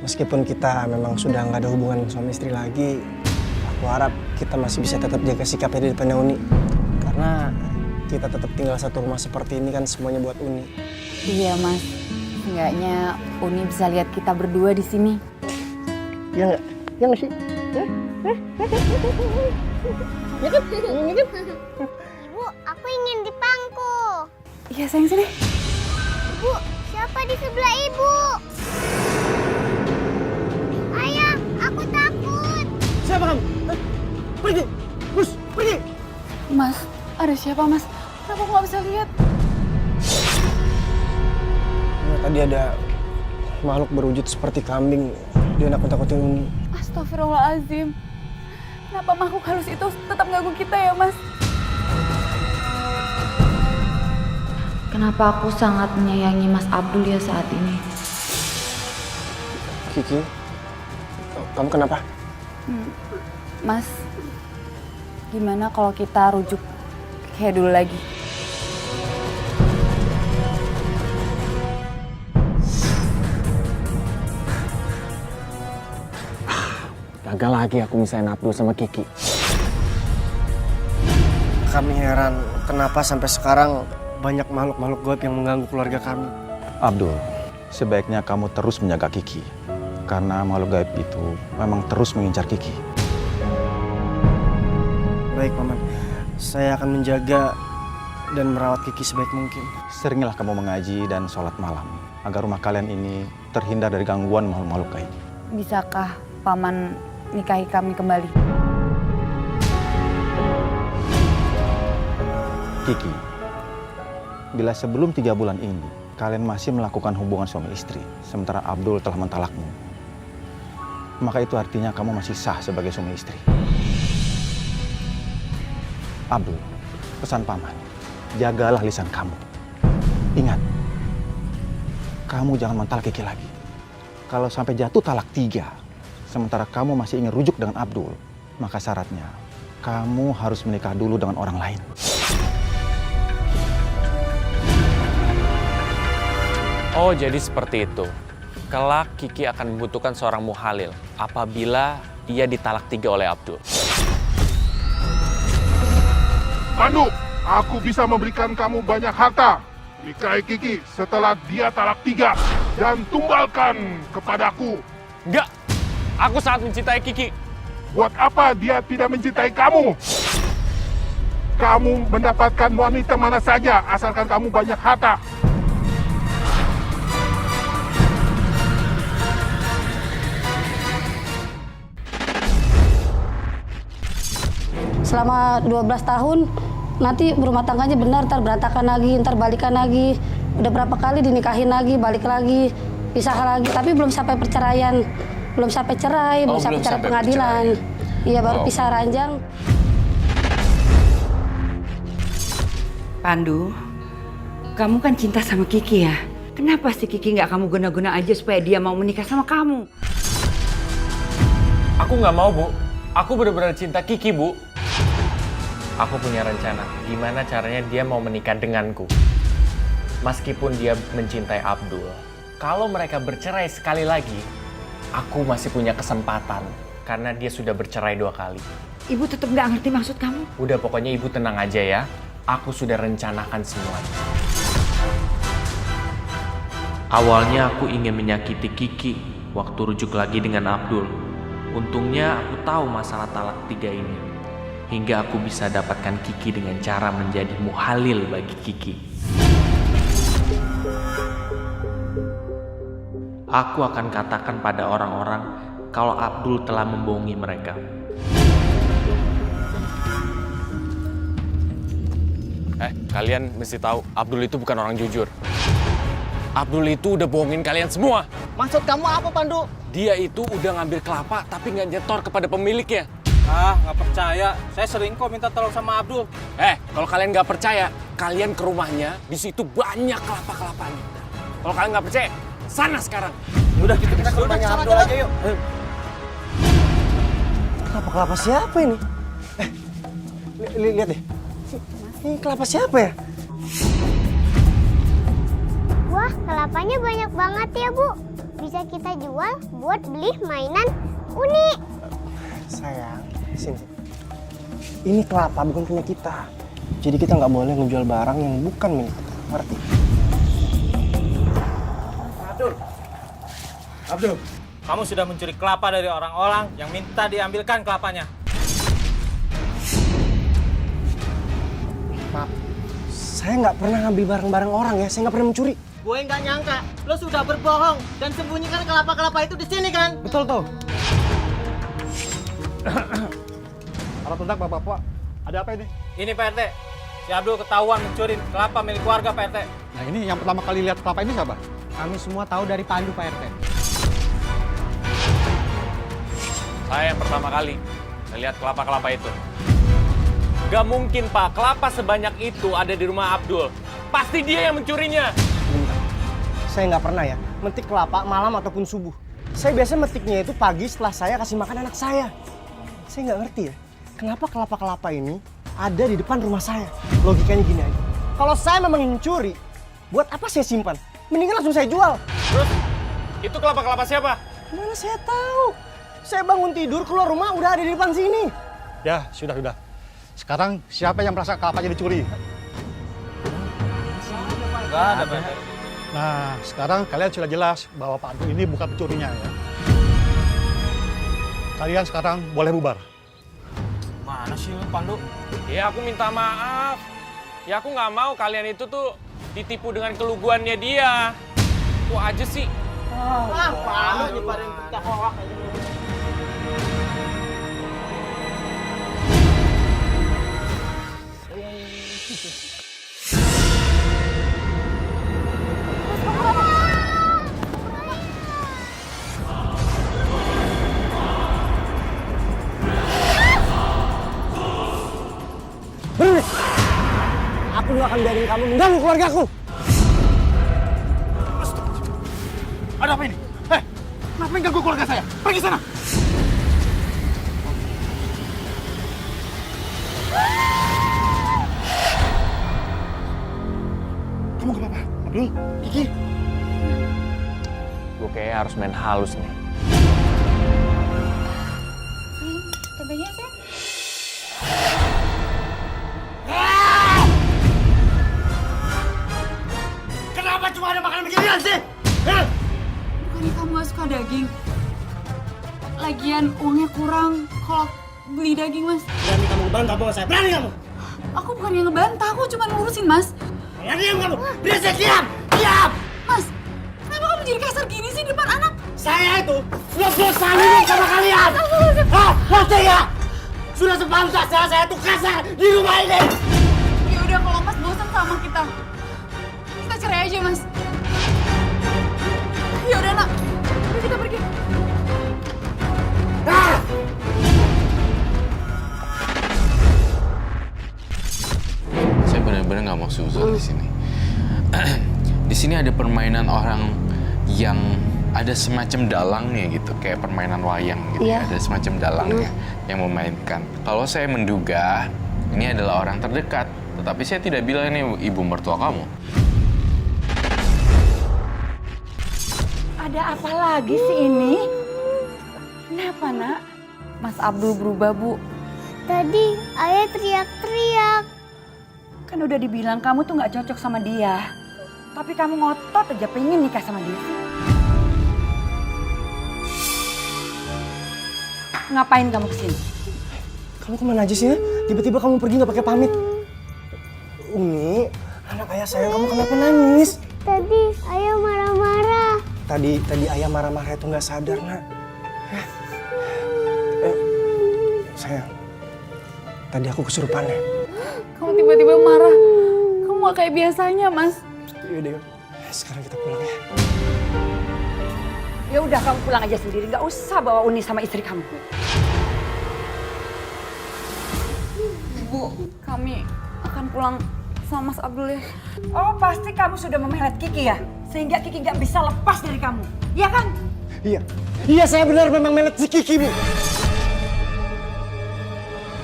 Meskipun kita memang sudah nggak ada hubungan suami istri lagi, aku harap kita masih bisa tetap jaga sikapnya di depannya Uni. Karena kita tetap tinggal satu rumah seperti ini kan semuanya buat Uni. Iya Mas, enggaknya Uni bisa lihat kita berdua di sini. Ya nggak? Ya nggak sih? Ya kan? Ini kan? Bu, aku ingin dipangku. Iya sayang sini. Bu, siapa di sebelah ibu? Ayah, aku takut. Siapa kamu? Pergi! Bus, pergi! Mas, ada siapa Mas? Kenapa aku nggak bisa lihat? Nah, tadi ada makhluk berwujud seperti kambing. Dia nakut-nakutin Uni. Astagfirullahaladzim. Kenapa makhluk halus itu tetap ganggu kita ya Mas? Kenapa aku sangat menyayangi Mas Abdul ya saat ini? Kiki, kamu kenapa? Mas, gimana kalau kita rujuk kayak dulu lagi? Gagal lagi aku misahin Abdul sama Kiki. Kami heran kenapa sampai sekarang banyak makhluk-makhluk gaib yang mengganggu keluarga kami. Abdul, sebaiknya kamu terus menjaga Kiki. Karena makhluk gaib itu memang terus mengincar Kiki. Baik, Paman. Saya akan menjaga dan merawat Kiki sebaik mungkin. Seringlah kamu mengaji dan sholat malam. Agar rumah kalian ini terhindar dari gangguan makhluk-makhluk gaib. Bisakah Paman nikahi kami kembali? Kiki, bila sebelum 3 bulan ini kalian masih melakukan hubungan suami istri, sementara Abdul telah mentalakmu, maka itu artinya kamu masih sah sebagai suami istri. Abdul, pesan Paman, jagalah lisan kamu. Ingat, kamu jangan mental Kiki lagi. Kalau sampai jatuh talak 3, sementara kamu masih ingin rujuk dengan Abdul, maka syaratnya kamu harus menikah dulu dengan orang lain. Oh, jadi seperti itu. Kelak Kiki akan membutuhkan seorang muhalil apabila ia ditalak 3 oleh Abdul. Pandu, aku bisa memberikan kamu banyak harta. Nikahi Kiki setelah dia talak 3 dan tumbalkan kepadaku. Enggak, aku sangat mencintai Kiki. Buat apa dia tidak mencintai kamu? Kamu mendapatkan wanita mana saja asalkan kamu banyak harta. Selama 12 tahun, nanti berumah tangganya benar, ntar berantakan lagi, ntar balikan lagi. Udah berapa kali dinikahin lagi, balik lagi, pisah lagi, tapi belum sampai perceraian. Belum sampai cerai, belum sampai cerai pengadilan. Iya, baru pisah ranjang. Pandu, kamu kan cinta sama Kiki ya? Kenapa sih Kiki nggak kamu guna-guna aja supaya dia mau menikah sama kamu? Aku nggak mau, Bu. Aku benar-benar cinta Kiki, Bu. Aku punya rencana gimana caranya dia mau menikah denganku. Meskipun dia mencintai Abdul, kalau mereka bercerai sekali lagi, aku masih punya kesempatan karena dia sudah bercerai 2 kali. Ibu tetap nggak ngerti maksud kamu? Udah, pokoknya Ibu tenang aja ya. Aku sudah rencanakan semuanya. Awalnya aku ingin menyakiti Kiki waktu rujuk lagi dengan Abdul. Untungnya aku tahu masalah talak 3 ini. Hingga aku bisa dapatkan Kiki dengan cara menjadi muhalil bagi Kiki. Aku akan katakan pada orang-orang kalau Abdul telah membohongi mereka. Kalian mesti tahu, Abdul itu bukan orang jujur. Abdul itu udah bohongin kalian semua. Maksud kamu apa, Pandu? Dia itu udah ngambil kelapa tapi nggak nyetor kepada pemiliknya. Ah, nggak percaya. Saya sering kok minta tolong sama Abdul. Kalau kalian nggak percaya, kalian ke rumahnya. Di situ banyak kelapa-kelapanya. Kalau kalian nggak percaya, sana sekarang. Udah, kita ke rumahnya Abdul aja yuk. Kelapa-kelapa siapa ini? Lihat deh. Ini kelapa siapa ya? Wah, kelapanya banyak banget ya, Bu. Bisa kita jual buat beli mainan Uni. Sayang, sini. Ini kelapa bukan punya kita. Jadi kita nggak boleh menjual barang yang bukan milik kita. Ngerti? Abdul, kamu sudah mencuri kelapa dari orang-orang yang minta diambilkan kelapanya. Maaf, saya nggak pernah ngambil barang-barang orang ya. Saya nggak pernah mencuri. Gue nggak nyangka, lo sudah berbohong dan sembunyikan kelapa-kelapa itu di sini kan? Betul tuh. Para pendak bapak-bapak, ada apa ini? Ini Pak RT, si Abdul ketahuan mencuri kelapa milik warga Pak RT. Nah ini yang pertama kali lihat kelapa ini siapa? Kami semua tahu dari Pandu Pak RT. Saya yang pertama kali melihat kelapa-kelapa itu. Gak mungkin Pak, kelapa sebanyak itu ada di rumah Abdul. Pasti dia yang mencurinya. Bentar. Saya nggak pernah ya metik kelapa malam ataupun subuh. Saya biasa metiknya itu pagi setelah saya kasih makan anak saya. Saya nggak ngerti ya, kenapa kelapa-kelapa ini ada di depan rumah saya. Logikanya gini aja. Kalau saya memang ingin mencuri, buat apa saya simpan? Mendingan langsung saya jual. Terus, itu kelapa-kelapa siapa? Mana saya tahu? Saya bangun tidur keluar rumah udah ada di depan sini. Ya, sudah. Sekarang siapa yang merasa kelapanya dicuri? Enggak ada Pak RT. Nah, sekarang kalian sudah jelas bahwa Pak Abdul ini bukan pencurinya ya. Kalian sekarang boleh bubar. Mana sih Pandu? Ya aku minta maaf. Ya aku nggak mau kalian itu tuh ditipu dengan keluguannya dia. Kok aja sih? Pandu nyebarin berita hoak aja. Berhenti! Aku nggak akan biarin kamu mengganggu keluargaku. Ada apa ini? Kenapa mengganggu keluarga saya? Pergi sana! Kamu gak apa-apa? Abdul? Kiki? Gue kayaknya harus main halus nih. Cabenya sih. Kenapa cuma ada makanan beginian sih? Bukannya kamu gak suka daging? Lagian uangnya kurang kalau beli daging, Mas. Berani kamu ngebantah bawa saya, berani kamu! Aku bukan yang ngebantah, aku cuma ngurusin, Mas. Ya diam kamu, berisik diam! Diam! Mas, kenapa kamu jadi kasar gini sih di depan anak? Saya itu sudah bosan hidup sama kalian! Hah? Ngerti ya? Sudah sepantasnya saya tuh kasar di rumah ini! Ya udah kalau Mas bosan sama kita cerai aja, Mas. Ya udah, Nak. Ayo kita pergi. Ah! Saya benar-benar nggak mau suzon di sini. Di sini ada permainan orang yang ada semacam dalangnya gitu, kayak permainan wayang gitu. Iya. Ada semacam dalangnya yang memainkan. Kalau saya menduga ini adalah orang terdekat, tetapi saya tidak bilang ini ibu mertua kamu. Ada apa lagi sih ini? Kenapa, Nak? Mas Abdul berubah, Bu. Tadi ayah teriak-teriak. Kan udah dibilang kamu tuh nggak cocok sama dia. Tapi kamu ngotot aja pengen nikah sama dia. Ngapain kamu kesini? Kamu kemana aja sih? Ya? Tiba-tiba kamu pergi nggak pakai pamit. Umi, anak ayah sayang, kamu kenapa nangis? Tadi ayah marah-marah. Tadi ayah marah-marah itu nggak sadar, Nak. Sayang, tadi aku kesurupan ya. Kamu tiba-tiba marah. Kamu gak kayak biasanya, Mas. Yaudah, sekarang kita pulang ya. Ya udah kamu pulang aja sendiri, nggak usah bawa Uni sama istri kamu. Bu, kami akan pulang sama Mas Abdul ya. Oh pasti kamu sudah memelet Kiki ya? Sehingga Kiki nggak bisa lepas dari kamu, iya kan? Iya saya benar memang melet si Kiki, Bu.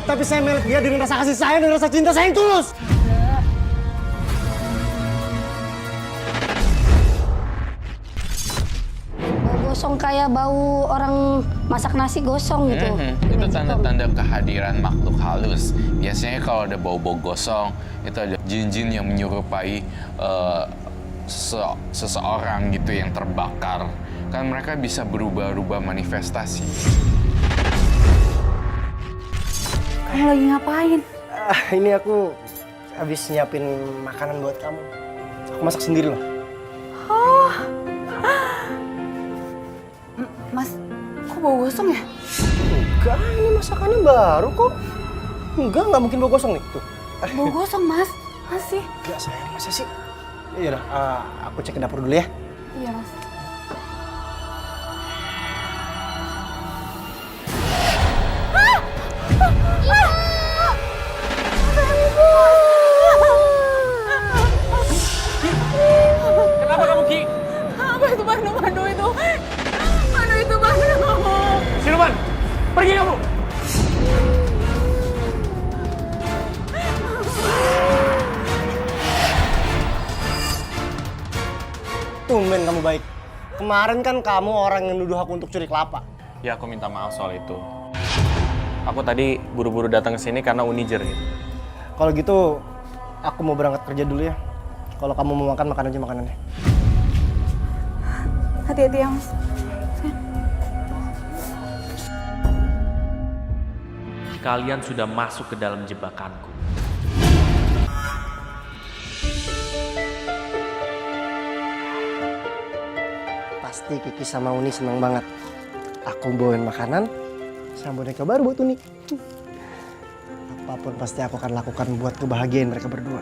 Tapi saya melet dia dengan rasa kasih sayang dan rasa cinta saya yang tulus. gosong kayak bau orang masak nasi gosong gitu. Itu tanda-tanda kehadiran makhluk halus. Biasanya kalau ada bau-bau gosong, itu ada jin-jin yang menyerupai seseorang gitu yang terbakar. Kan mereka bisa berubah-ubah manifestasi. Kamu lagi ngapain? Ini aku habis nyiapin makanan buat kamu. Aku masak sendiri loh. Oh. Mas, kok bau gosong ya? Enggak, ini masakannya baru kok. Enggak mungkin bau gosong nih. Tuh. Bau gosong, Mas. Masih. Enggak sayang, masa sih? Iya dah, aku cek ke dapur dulu ya. Iya, Mas. Kenapa kamu, Ki? Apa itu, Pandu itu? Pandu itu, Pandu. Siluman, pergi kamu! Tumben kamu baik. Kemarin kan kamu orang yang nuduh aku untuk curi kelapa. Ya, aku minta maaf soal itu. Aku tadi buru-buru datang ke sini karena Uni jerit. Kalau gitu, aku mau berangkat kerja dulu ya. Kalau kamu mau makan, makan aja makanannya. Hati-hati ya, Mas. Kalian sudah masuk ke dalam jebakanku. Pasti Kiki sama Uni senang banget. Aku bawain makanan sama boneka baru buat Uni. Apapun pasti aku akan lakukan buat kebahagiaan mereka berdua.